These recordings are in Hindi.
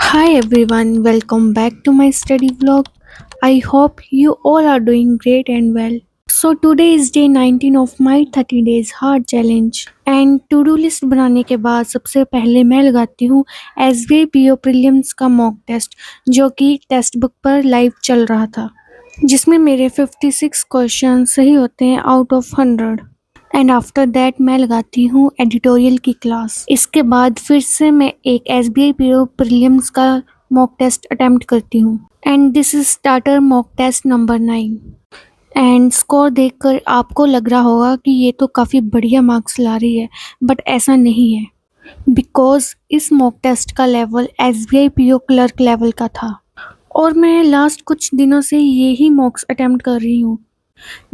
Hi everyone, welcome back to my study vlog. I hope you all are doing great and well. So today is day 19 of my 30 days hard challenge and to do list बनाने के बाद सबसे पहले मैं लगाती हूँ SBI PO प्रीलिम्स का मॉक टेस्ट जो कि टेक्स्ट बुक पर लाइव चल रहा था जिसमें मेरे 56 क्वेश्चन सही होते हैं out of 100 and after that मैं लगाती हूँ एडिटोरियल की क्लास। इसके बाद फिर से मैं एक SBI PO प्रीलिम्स का मॉक टेस्ट अटेम्प्ट करती हूँ and this is starter mock test number 9 and score देखकर आपको लग रहा होगा कि ये तो काफ़ी बढ़िया मार्क्स ला रही है, बट ऐसा नहीं है बिकॉज इस मॉक टेस्ट का level SBI PO clerk level का था और मैं लास्ट कुछ दिनों से यही मॉक्स अटेम्प्ट कर रही हूँ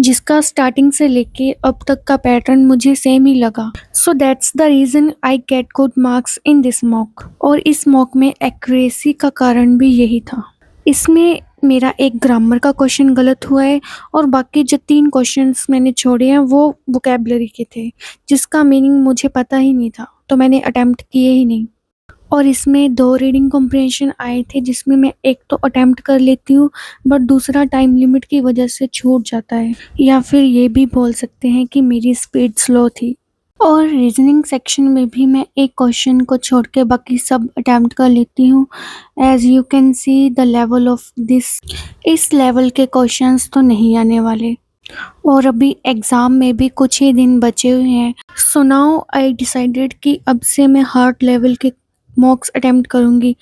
जिसका स्टार्टिंग से लेके अब तक का पैटर्न मुझे सेम ही लगा। So that's the reason I get good marks in this mock और इस मॉक में एक्यूरेसी का कारण भी यही था। इसमें मेरा एक ग्रामर का क्वेश्चन गलत हुआ है और बाकी जो 3 क्वेश्चंस मैंने छोड़े हैं वो वोकैबुलरी के थे जिसका मीनिंग मुझे पता ही नहीं था, तो मैंने अटेम्प्ट किए ही नहीं। और इसमें 2 रीडिंग कॉम्प्रिहेंशन आए थे जिसमें मैं एक तो अटेम्प्ट कर लेती हूँ बट दूसरा टाइम लिमिट की वजह से छूट जाता है, या फिर ये भी बोल सकते हैं कि मेरी स्पीड स्लो थी। और रीजनिंग सेक्शन में भी मैं एक क्वेश्चन को छोड़ के बाकी सब अटेम्प्ट कर लेती हूँ। As you can see the level of this, इस लेवल के क्वेश्चंस तो नहीं आने वाले और अभी एग्ज़ाम में भी कुछ ही दिन बचे हुए हैं। सो नाउ आई डिसाइडेड कि अब से मैं हार्ड लेवल के मॉक्स अटेम्प्ट करूँगी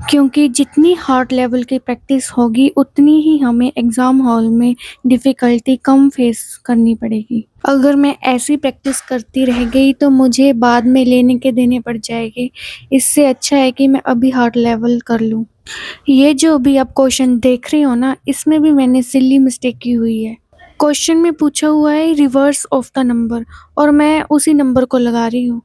क्योंकि जितनी हार्ड लेवल की प्रैक्टिस होगी उतनी ही हमें एग्ज़ाम हॉल में डिफ़िकल्टी कम फेस करनी पड़ेगी। अगर मैं ऐसी प्रैक्टिस करती रह गई तो मुझे बाद में लेने के देने पड़ जाएंगे। इससे अच्छा है कि मैं अभी हार्ड लेवल कर लूँ। ये जो अभी आप क्वेश्चन देख रहे हो ना, इसमें भी मैंने सिली मिस्टेक की हुई है। क्वेश्चन में पूछा हुआ है रिवर्स ऑफ द नंबर और मैं उसी नंबर को लगा रही हूँ,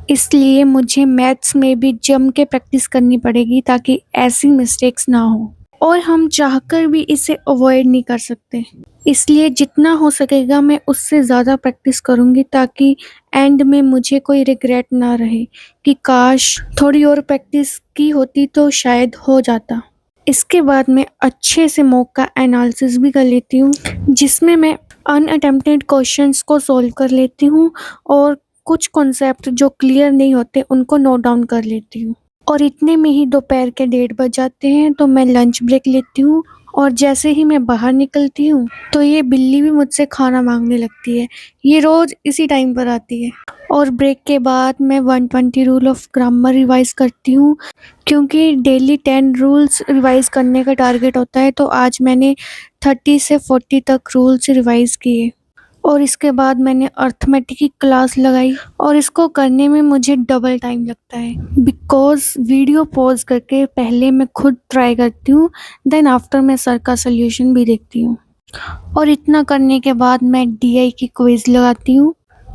इसलिए मुझे मैथ्स में भी जम के प्रैक्टिस करनी पड़ेगी ताकि ऐसी मिस्टेक्स ना हो और हम चाहकर भी इसे अवॉइड नहीं कर सकते। इसलिए जितना हो सकेगा मैं उससे ज़्यादा प्रैक्टिस करूँगी ताकि एंड में मुझे कोई रिग्रेट ना रहे कि काश थोड़ी और प्रैक्टिस की होती तो शायद हो जाता। इसके बाद मैं अच्छे से मॉक का एनालिसिस भी कर लेती हूँ जिसमें मैं अनअटेम्प्टेड क्वेश्चंस को सॉल्व कर लेती हूँ और कुछ कॉन्सेप्ट जो क्लियर नहीं होते उनको नोट डाउन कर लेती हूँ। और इतने में ही दोपहर के 1:30 बज जाते हैं तो मैं लंच ब्रेक लेती हूँ और जैसे ही मैं बाहर निकलती हूँ तो ये बिल्ली भी मुझसे खाना मांगने लगती है। ये रोज़ इसी टाइम पर आती है। और ब्रेक के बाद मैं 120 रूल ऑफ ग्रामर रिवाइज करती हूँ क्योंकि डेली 10 रूल्स रिवाइज करने का टारगेट होता है, तो आज मैंने 30 से 40 तक रूल्स रिवाइज किए। और इसके बाद मैंने अर्थमेटिक की क्लास लगाई और इसको करने में मुझे डबल टाइम लगता है बिकॉज वीडियो पॉज करके पहले मैं खुद ट्राई करती हूँ, देन आफ्टर मैं सर का सल्यूशन भी देखती हूँ। और इतना करने के बाद मैं DI की क्विज लगाती हूँ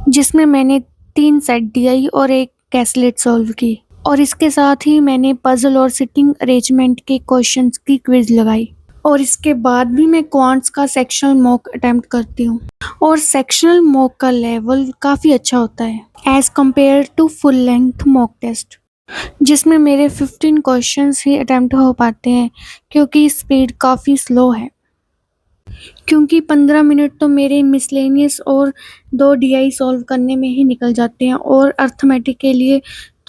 जिसमें मैंने 3 सेट DI और एक कैसलेट सॉल्व की और इसके साथ ही मैंने पजल और सिटिंग अरेंजमेंट के क्वेश्चंस की क्विज लगाई। और इसके बाद भी मैं क्वांट्स का सेक्शनल मॉक अटेम्प्ट करती हूँ और सेक्शनल मॉक का लेवल काफ़ी अच्छा होता है as compare to full length mock test जिसमें मेरे 15 क्वेश्चंस ही अटेम्प्ट हो पाते हैं क्योंकि स्पीड काफ़ी स्लो है। क्योंकि 15 मिनट तो मेरे मिसलेनियस और 2 DI सॉल्व करने में ही निकल जाते हैं और अर्थमेटिक के लिए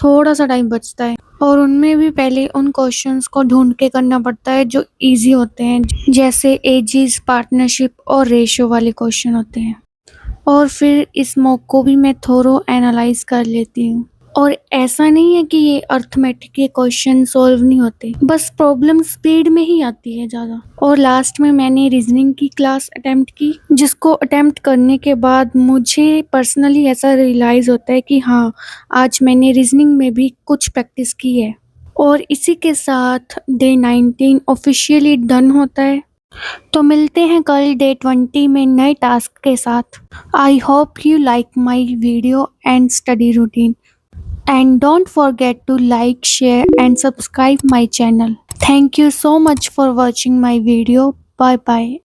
थोड़ा सा टाइम बचता है और उनमें भी पहले उन क्वेश्चंस को ढूंढ के करना पड़ता है जो इजी होते हैं, जैसे एजीज, पार्टनरशिप और रेशियो वाले क्वेश्चन होते हैं। और फिर इस मॉक को भी मैं थोरो एनालाइज कर लेती हूँ। और ऐसा नहीं है कि ये अर्थमेटिक के क्वेश्चन सॉल्व नहीं होते, बस प्रॉब्लम स्पीड में ही आती है ज़्यादा। और लास्ट में मैंने रीजनिंग की क्लास अटेम्प्ट की जिसको अटेम्प्ट करने के बाद मुझे पर्सनली ऐसा रियलाइज़ होता है कि हाँ, आज मैंने रीजनिंग में भी कुछ प्रैक्टिस की है। और इसी के साथ डे 19 ऑफिशियली डन होता है। तो मिलते हैं कल डे 20 में नए टास्क के साथ। I hope you like my video and study routine and don't forget to like, share and subscribe my channel. Thank you so much for watching my video. Bye bye.